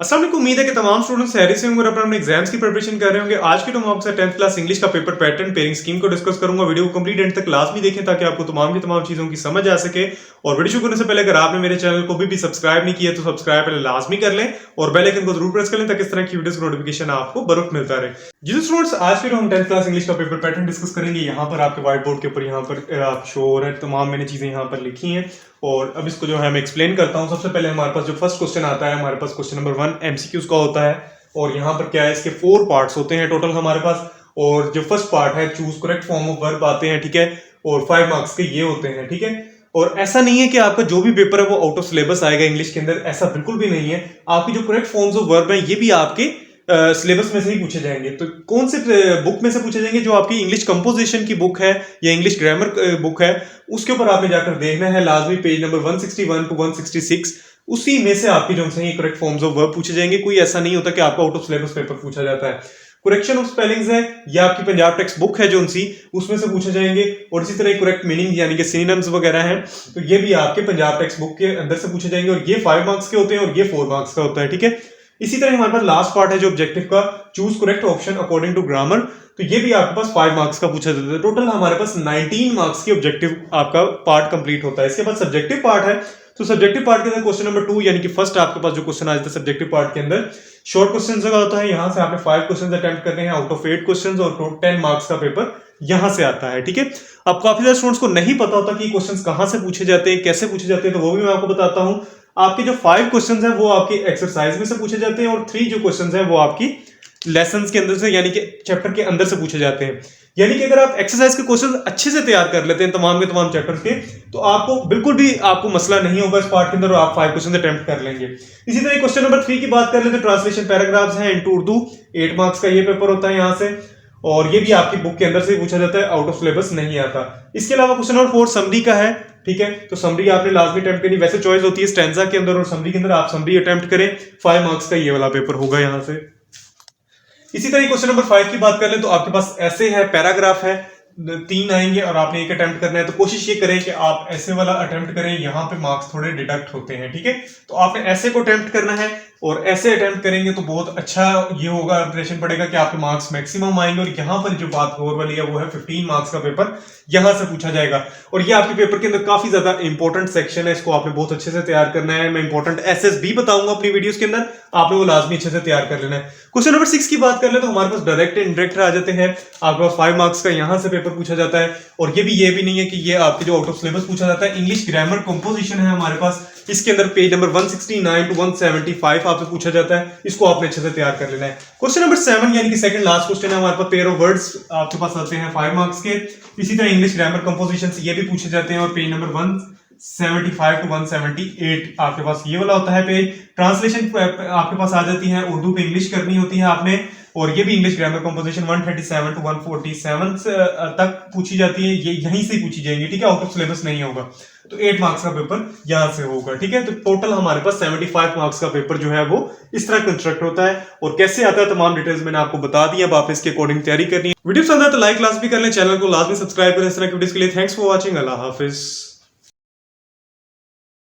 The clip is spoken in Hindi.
अस्सलाम वालेकुम। उम्मीद है कि तमाम स्टूडेंट्स खैरियत से होंगे और अपने एग्जाम्स की प्रिपरेशन कर रहे होंगे। आज की मैं आपके साथ 10th क्लास इंग्लिश का पेपर पैटर्न पेयरिंग स्कीम को डिस्कस करूंगा। वीडियो को कंप्लीट एंड तक लास्ट में देखें ताकि आपको तमाम की तमाम चीजों की समझ आ सके। और वीडियो शुरू करने से पहले अगर आपने मेरे चैनल को भी सब्सक्राइब नहीं किया तो सब्सक्राइब पहले लाजमी कर लें और बेल आइकन को जरूर प्रेस कर लें ताकि इस तरह की वीडियोस का नोटिफिकेशन आपको बरुख मिलता रहे। जी स्टूडेंट्स, आज फिर हम 10th क्लास इंग्लिश का पेपर पैटर्न डिस्कस करेंगे। यहाँ पर आपके व्हाइट बोर्ड के ऊपर यहाँ पर आप शो हो रहा है, तमाम मैंने चीजें यहाँ पर लिखी हैं और अब इसको जो है मैं एक्सप्लेन करता हूँ। सबसे पहले हमारे पास जो फर्स्ट क्वेश्चन आता है, हमारे पास क्वेश्चन नंबर 1 एमसीक्यूज का होता है और यहाँ पर क्या है, इसके 4 पार्ट्स होते हैं टोटल हमारे पास। और जो फर्स्ट पार्ट है choose correct form of verb आते हैं, ठीक है, और 5 मार्क्स के ये होते हैं, ठीक है। और ऐसा नहीं है कि आपका जो भी पेपर है वो आउट ऑफ सिलेबस आएगा इंग्लिश के अंदर, ऐसा बिल्कुल भी नहीं है। आपकी जो करेक्ट फॉर्म्स ऑफ वर्ब है ये भी आपके सिलेबस में से ही पूछे जाएंगे। तो कौन से बुक में से पूछे जाएंगे? जो आपकी इंग्लिश कंपोजिशन की बुक है या इंग्लिश ग्रामर बुक है उसके ऊपर आपने जाकर देखना है लाजमी, पेज नंबर 161 टू 166 उसी में से आपकी जो सही करेक्ट फॉर्म्स ऑफ वर्ब पूछे जाएंगे। कोई ऐसा नहीं होता कि आपका आउट ऑफ सिलेबस पेपर पूछा जाता है। करेक्शन ऑफ स्पेलिंग्स है या आपकी पंजाब टेक्स्ट बुक है जो उनसी, उसमें से पूछे जाएंगे। और इसी तरह करेक्ट मीनिंग यानी कि सिनोनिम्स वगैरह हैं तो ये भी आपके पंजाब टेक्स्ट बुक के अंदर से पूछे जाएंगे और ये 5 मार्क्स के होते हैं और ये 4 मार्क्स का होता है, ठीक है। इसी तरह हमारे पास लास्ट पार्ट है जो ऑब्जेक्टिव का, choose correct option according to grammar, तो ये भी आपके पास 5 मार्क्स का पूछा जाता है। टोटल हमारे पास 19 मार्क्स की ऑब्जेक्टिव आपका पार्ट कंप्लीट होता है। इसके बाद सब्जेक्टिव पार्ट है, तो सब्जेक्टिव पार्ट के अंदर क्वेश्चन नंबर 2 यानी कि फर्स्ट आपके पास जो क्वेश्चन आ जाता है सब्जेक्टिव पार्ट के अंदर शॉर्ट क्वेश्चन का होता है। यहां से आपने 5 क्वेश्चन अटेम्प्ट करने हैं आउट ऑफ 8 क्वेश्चन और 10 मार्क्स का पेपर यहां से आता है, ठीक है। अब काफी सारे स्टूडेंट्स को नहीं पता होता कि क्वेश्चंस कहां से पूछे जाते हैं, कैसे पूछे जाते हैं, तो वो भी मैं आपको बताता हूं। आपके जो 5 क्वेश्चंस हैं वो आपके एक्सरसाइज में से पूछे जाते हैं और 3 जो क्वेश्चंस हैं वो आपकी लेसन्स के अंदर से यानी कि चैप्टर के अंदर से पूछे जाते हैं। यानी कि अगर आप एक्सरसाइज के क्वेश्चंस अच्छे से तैयार कर लेते हैं तमाम के तमाम चैप्टर्स के, तो आपको बिल्कुल भी आपको मसला नहीं होगा इस पार्ट के अंदर और आप 5 क्वेश्चन अटेम्प्ट कर लेंगे। इसी तरह क्वेश्चन नंबर 3 की बात कर लेते हैं, ट्रांसलेशन पैराग्राफ्स हैं इनटू उर्दू, 8 मार्क्स का ये पेपर होता है यहां से और ये भी आपकी बुक के अंदर से पूछा जाता है, आउट ऑफ सिलेबस नहीं आता। इसके अलावा क्वेश्चन नंबर 4 समरी का है, ठीक है, तो समरी आपने लाजमी अटेम्प्ट करनी। वैसे चॉइस होती है स्टैंजा के अंदर और समरी के अंदर, आप समरी अटेम्प्ट करें, 5 मार्क्स का ये वाला पेपर होगा यहां से। इसी तरह क्वेश्चन नंबर 5 की बात कर ले तो आपके पास ऐसे है, पैराग्राफ है, 3 आएंगे और आपने एक अटेम्प्ट करना है। तो कोशिश ये करें कि आप ऐसे वाला अटेम्प्ट करें, यहाँ पे मार्क्स थोड़े डिडक्ट होते हैं, ठीक है। तो आपने ऐसे को अटेम्प्ट करना है और ऐसे अटेम्प्ट करेंगे तो बहुत अच्छा ये होगा, इंप्रेशन पड़ेगा कि आपके मार्क्स मैक्सिमम आएंगे। और यहाँ पर जो बात हो वाली है वो है 15 मार्क्स का पेपर यहां से पूछा जाएगा और ये आपके पेपर के अंदर काफी ज्यादा इंपॉर्टेंट सेक्शन है, इसको आपने बहुत अच्छे से तैयार करना है। मैं इंपॉर्टेंट एसएस भी बताऊंगा अपनी वीडियोस के अंदर, आपने वो लाजमी अच्छे से तैयार कर लेना है। क्वेश्चन नंबर 6 की बात कर ले तो हमारे पास डायरेक्ट इनडायरेक्ट आ जाते हैं। आपके पास 5 मार्क्स का यहां से पेपर पूछा जाता है और ये भी नहीं है कि ये आपके जो आउट ऑफ सिलेबस पूछा जाता है। इंग्लिश ग्रामर कंपोजिशन है हमारे पास, इसके अंदर पेज नंबर 169 टू 175 आपसे पूछा जाता है, इसको आपने अच्छे से तैयार कर लेना है। क्वेश्चन नंबर 7 यानी कि सेकंड लास्ट क्वेश्चन है हमारे पास, पेयर ऑफ वर्ड्स आपके पास आते हैं 5 मार्क्स के। इसी तरह इंग्लिश ग्रामर कंपोजिशन ये भी पूछे जाते हैं और पेज नंबर 175 टू 178 आपके पास ये वाला होता है पेज। ट्रांसलेशन आपके पास आ जाती है, उर्दू पे इंग्लिश करनी होती है आपने और ये भी इंग्लिश ग्रामर कंपोजिशन 137 टू 147 तक पूछी जाती है, ये यहीं से पूछी जाएंगी, ठीक है, आउट ऑफ सिलेबस नहीं होगा। तो 8 मार्क्स का पेपर यहां से होगा, ठीक है। तो टोटल हमारे पास 75 मार्क्स का पेपर जो है वो इस तरह कंस्ट्रक्ट होता है और कैसे आता है तमाम डिटेल्स मैंने आपको बता दी। अब आप इसके अकॉर्डिंग तैयारी करनी है। वीडियो पसंद है तो लाइक लाजमी कर लें, चैनल को लाजमी सब्सक्राइब करें इस तरह की वीडियोस के लिए। Thanks for watching, Allah Hafiz.